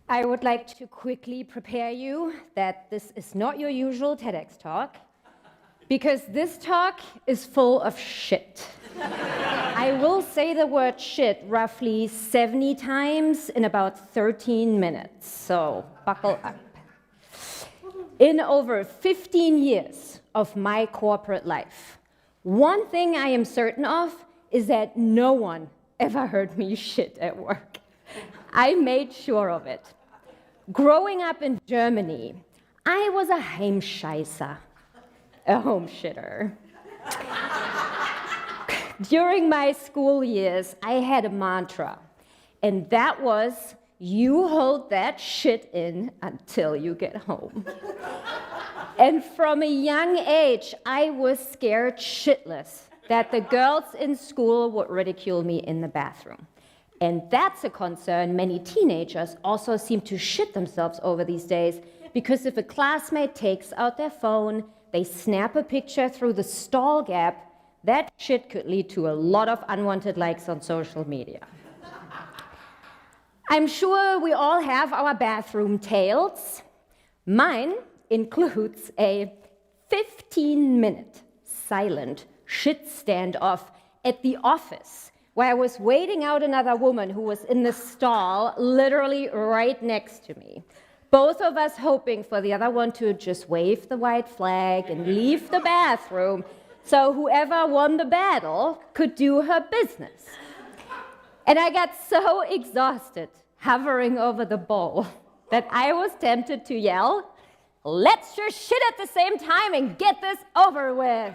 I would like to quickly prepare you that this is not your usual TEDx talk, because this talk is full of shit. I will say the word shit roughly 70 times in about 13 minutes, so buckle up. In over 15 years of my corporate life, one thing I am certain of is that no one ever heard me shit at work. I made sure of it. Growing up in Germany, I was a Heimscheißer, a home shitter. During my school years, I had a mantra, and that was, you hold that shit in until you get home. And from a young age, I was scared shitless that the girls in school would ridicule me in the bathroom. And that's a concern many teenagers also seem to shit themselves over these days, because if a classmate takes out their phone, they snap a picture through the stall gap, that shit could lead to a lot of unwanted likes on social media. I'm sure we all have our bathroom tales. Mine includes a 15-minute silent shit standoff at the office, where I was waiting out another woman who was in the stall literally right next to me. Both of us hoping for the other one to just wave the white flag and leave the bathroom so whoever won the battle could do her business. And I got so exhausted hovering over the bowl that I was tempted to yell, "Let's just shit at the same time and get this over with."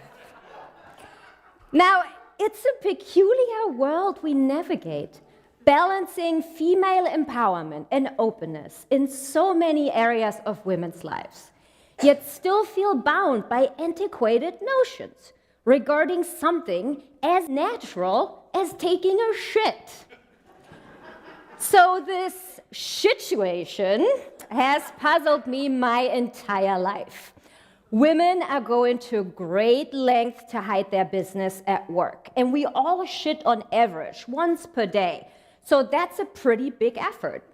Now, it's a peculiar world we navigate, balancing female empowerment and openness in so many areas of women's lives, yet still feel bound by antiquated notions regarding something as natural as taking a shit. So this situation has puzzled me my entire life. Women are going to great length to hide their business at work, and we all shit on average once per day. So that's a pretty big effort.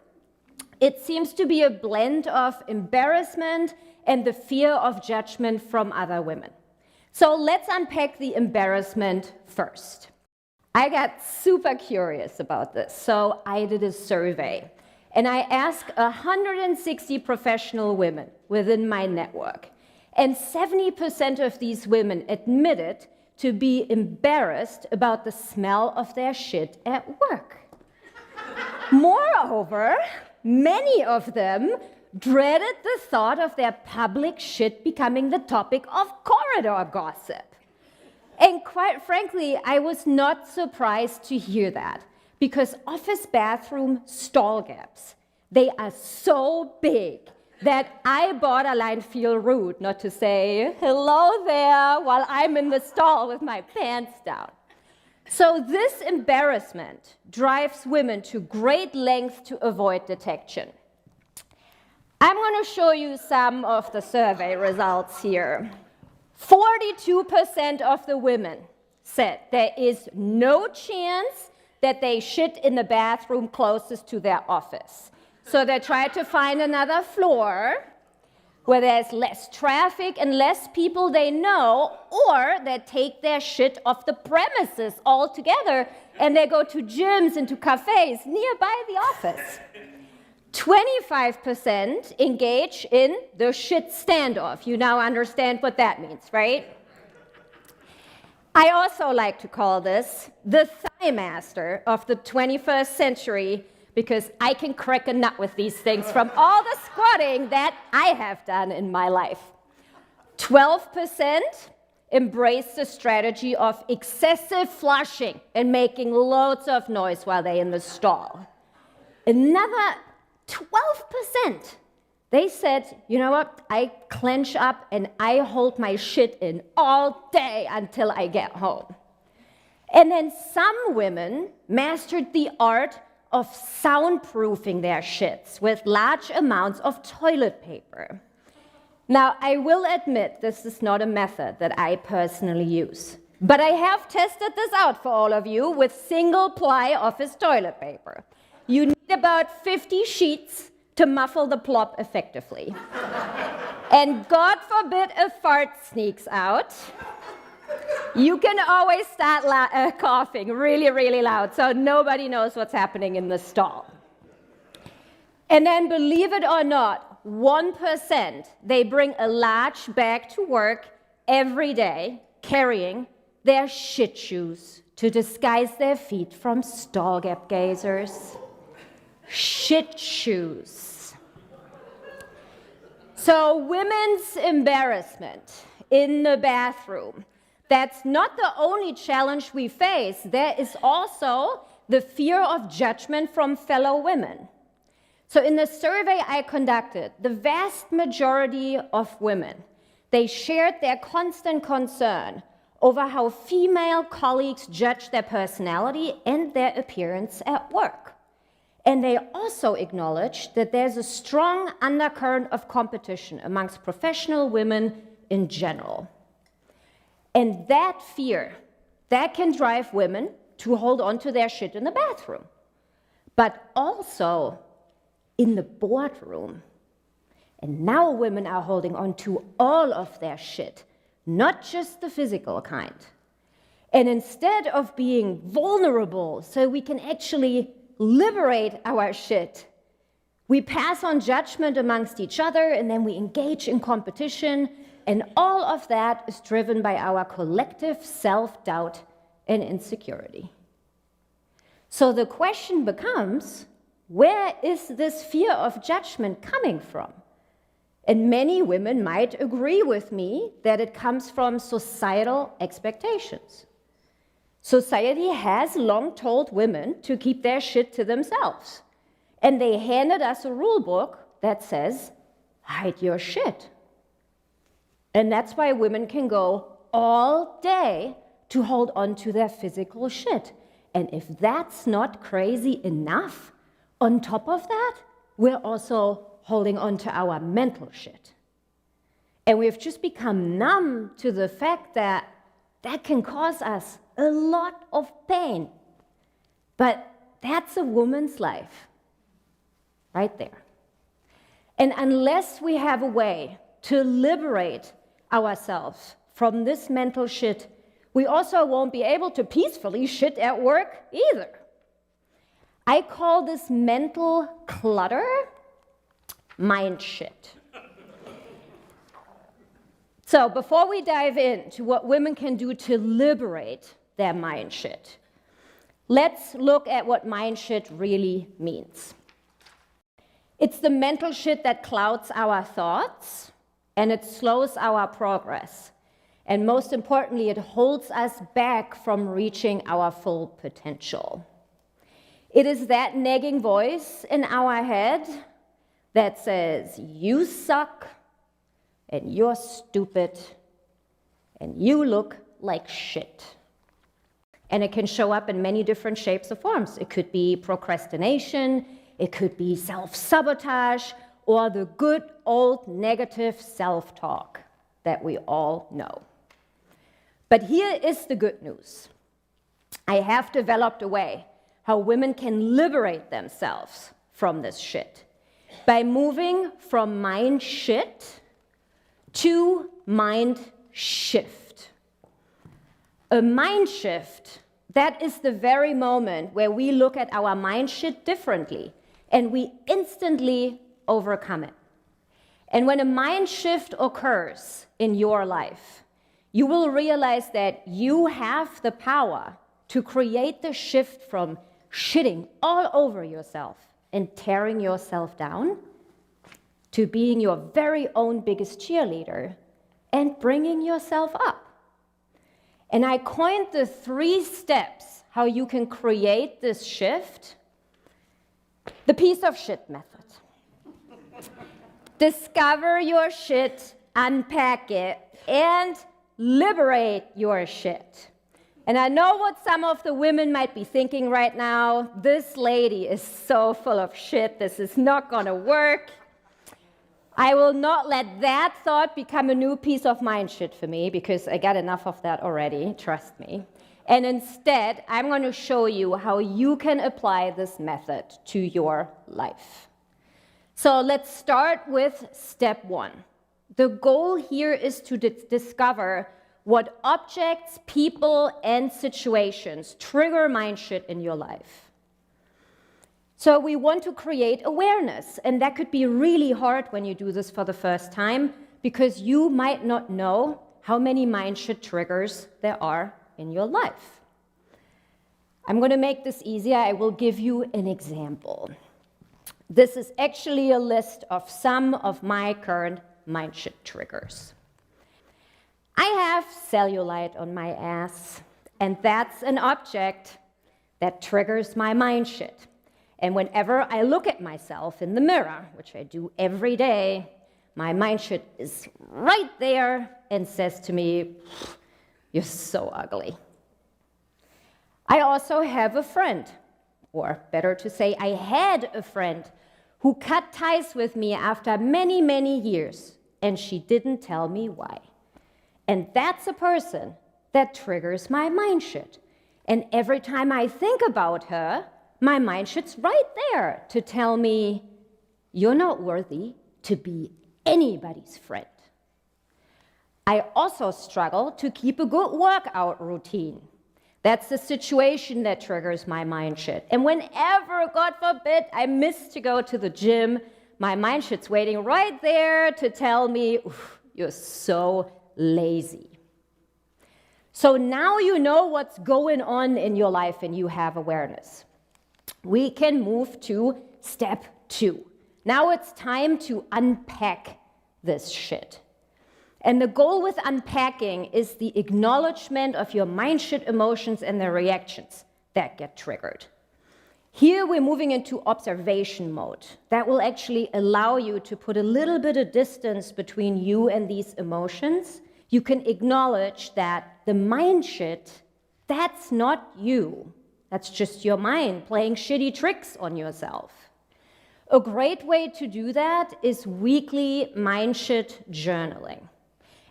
It seems to be a blend of embarrassment and the fear of judgment from other women. So let's unpack the embarrassment first. I got super curious about this, so I did a survey, and I asked 160 professional women within my network. And 70% of these women admitted to be embarrassed about the smell of their shit at work. Moreover, many of them dreaded the thought of their public shit becoming the topic of corridor gossip. And quite frankly, I was not surprised to hear that, because office bathroom stall gaps, they are so big that I borderline feel rude not to say hello there while I'm in the stall with my pants down. So this embarrassment drives women to great lengths to avoid detection. I'm going to show you some of the survey results here. 42% of the women said there is no chance that they shit in the bathroom closest to their office. So they try to find another floor where there's less traffic and less people they know, or they take their shit off the premises altogether and they go to gyms and to cafes nearby the office. 25% engage in the shit standoff. You now understand what that means, right? I also like to call this the thigh master of the 21st century, because I can crack a nut with these things from all the squatting that I have done in my life. 12% embrace the strategy of excessive flushing and making loads of noise while they're in the stall. Another 12%, they said, you know what, I clench up and I hold my shit in all day until I get home. And then some women mastered the art of soundproofing their shits with large amounts of toilet paper. Now, I will admit this is not a method that I personally use, but I have tested this out for all of you with single-ply office toilet paper. You need about 50 sheets, to muffle the plop effectively. And God forbid a fart sneaks out, you can always start coughing really, really loud so nobody knows what's happening in the stall. And then, believe it or not, 1%, they bring a large bag to work every day carrying their shit shoes to disguise their feet from stall gap gazers. Shit shoes. So women's embarrassment in the bathroom, that's not the only challenge we face. There is also the fear of judgment from fellow women. So in the survey I conducted, the vast majority of women, they shared their constant concern over how female colleagues judge their personality and their appearance at work. And they also acknowledged that there's a strong undercurrent of competition amongst professional women in general. And that fear, that can drive women to hold on to their shit in the bathroom, but also in the boardroom. And now women are holding on to all of their shit, not just the physical kind. And instead of being vulnerable so we can actually liberate our shit, we pass on judgment amongst each other, and then we engage in competition, and all of that is driven by our collective self-doubt and insecurity. So the question becomes, where is this fear of judgment coming from? And many women might agree with me that it comes from societal expectations. Society has long told women to keep their shit to themselves. And they handed us a rule book that says, hide your shit. And that's why women can go all day to hold on to their physical shit. And if that's not crazy enough, on top of that, we're also holding on to our mental shit. And we've just become numb to the fact that that can cause us a lot of pain. But that's a woman's life, right there. And unless we have a way to liberate ourselves from this mental shit, we also won't be able to peacefully shit at work either. I call this mental clutter Mindshit. So before we dive into what women can do to liberate their mindshit, let's look at what mindshit really means. It's the mental shit that clouds our thoughts, and it slows our progress. And most importantly, it holds us back from reaching our full potential. It is that nagging voice in our head that says, you suck, and you're stupid, and you look like shit. And it can show up in many different shapes or forms. It could be procrastination, it could be self-sabotage, or the good old negative self-talk that we all know. But here is the good news. I have developed a way how women can liberate themselves from this shit by moving from mind shit to mind shift. A mind shift, that is the very moment where we look at our mind shit differently and we instantly overcome it. And when a mind shift occurs in your life, you will realize that you have the power to create the shift from shitting all over yourself and tearing yourself down to being your very own biggest cheerleader and bringing yourself up. And I coined the 3 steps how you can create this shift, the piece of shit method. Discover your shit, unpack it, and liberate your shit. And I know what some of the women might be thinking right now. This lady is so full of shit. This is not going to work. I will not let that thought become a new piece of mind shit for me because I got enough of that already, trust me. And instead, I'm going to show you how you can apply this method to your life. So let's start with step 1. The goal here is to discover what objects, people, and situations trigger mindshit in your life. So we want to create awareness, and that could be really hard when you do this for the first time, because you might not know how many mindshit triggers there are in your life. I'm going to make this easier. I will give you an example. This is actually a list of some of my current mindshit triggers. I have cellulite on my ass, and that's an object that triggers my mindshit. And whenever I look at myself in the mirror, which I do every day, my mindshit is right there and says to me, "You're so ugly." I also have a friend, or better to say, I had a friend who cut ties with me after many, many years, and she didn't tell me why. And that's a person that triggers my mindshit. And every time I think about her, my mindshit's right there to tell me, "You're not worthy to be anybody's friend." I also struggle to keep a good workout routine. That's the situation that triggers my mindshit. And whenever, God forbid, I miss to go to the gym, my mindshit's waiting right there to tell me, "You're so lazy." So now you know what's going on in your life and you have awareness. We can move to step 2. Now it's time to unpack this shit. And the goal with unpacking is the acknowledgement of your mindshit emotions and the reactions that get triggered. Here we're moving into observation mode. That will actually allow you to put a little bit of distance between you and these emotions. You can acknowledge that the mindshit, that's not you. That's just your mind playing shitty tricks on yourself. A great way to do that is weekly mindshit journaling.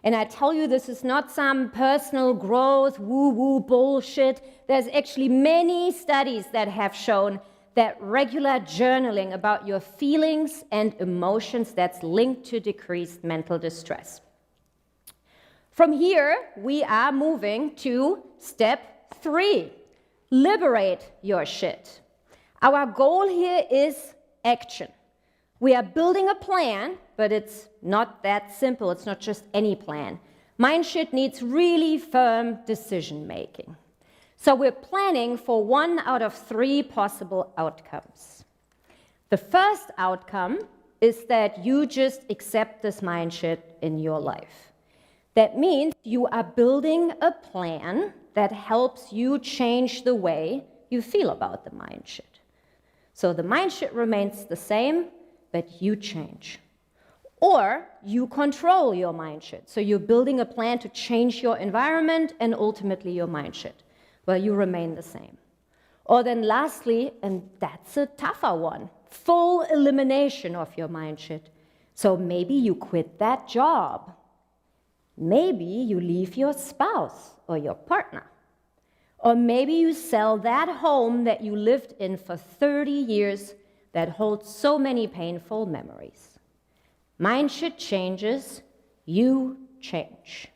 And I tell you, this is not some personal growth, woo-woo bullshit. There's actually many studies that have shown that regular journaling about your feelings and emotions, that's linked to decreased mental distress. From here, we are moving to step 3, liberate your shit. Our goal here is action. We are building a plan, but it's not that simple. It's not just any plan. Mindshit needs really firm decision making. So we're planning for 1 out of 3 possible outcomes. The first outcome is that you just accept this mindshit in your life. That means you are building a plan that helps you change the way you feel about the mindshit. So the mindshit remains the same, but you change. Or you control your mindshit. So you're building a plan to change your environment and ultimately your mindshit. Well, you remain the same. Or then lastly, and that's a tougher one, full elimination of your mindshit. So maybe you quit that job. Maybe you leave your spouse or your partner. Or maybe you sell that home that you lived in for 30 years that holds so many painful memories. Mindshit changes, you change.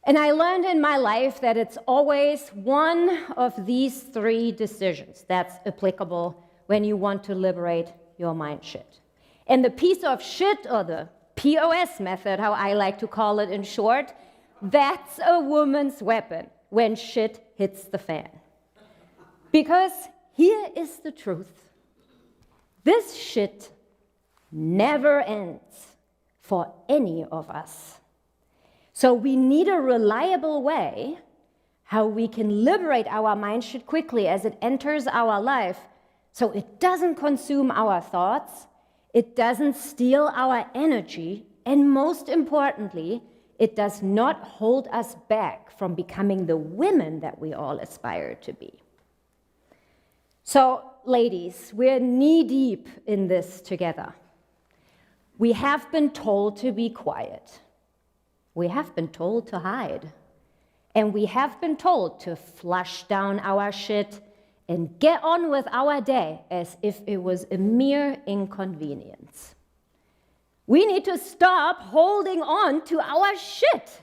And I learned in my life that it's always one of these 3 decisions that's applicable when you want to liberate your mindshit. And the piece of shit, or the POS method, how I like to call it in short, that's a woman's weapon when shit hits the fan. Because here is the truth. This shit never ends for any of us. So we need a reliable way how we can liberate our mindshit quickly as it enters our life, so it doesn't consume our thoughts, it doesn't steal our energy, and most importantly, it does not hold us back from becoming the women that we all aspire to be. So, ladies, we're knee-deep in this together. We have been told to be quiet. We have been told to hide. And we have been told to flush down our shit and get on with our day as if it was a mere inconvenience. We need to stop holding on to our shit.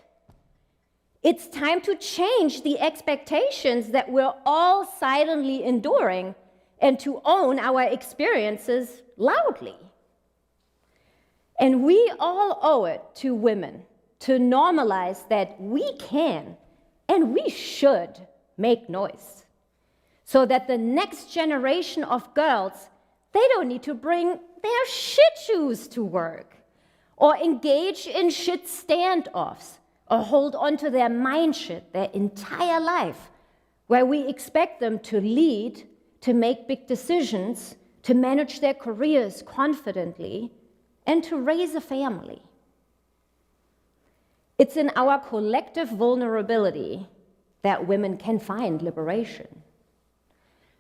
It's time to change the expectations that we're all silently enduring and to own our experiences loudly. And we all owe it to women to normalize that we can and we should make noise, so that the next generation of girls, they don't need to bring their shit shoes to work, or engage in shit standoffs, or hold on to their mindshit their entire life, where we expect them to lead, to make big decisions, to manage their careers confidently, and to raise a family. It's in our collective vulnerability that women can find liberation.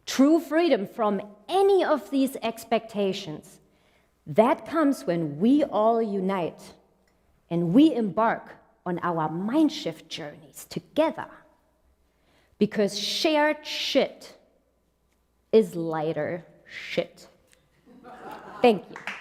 True freedom from any of these expectations, that comes when we all unite and we embark on our mind shift journeys together. Because shared shit is lighter shit. Thank you.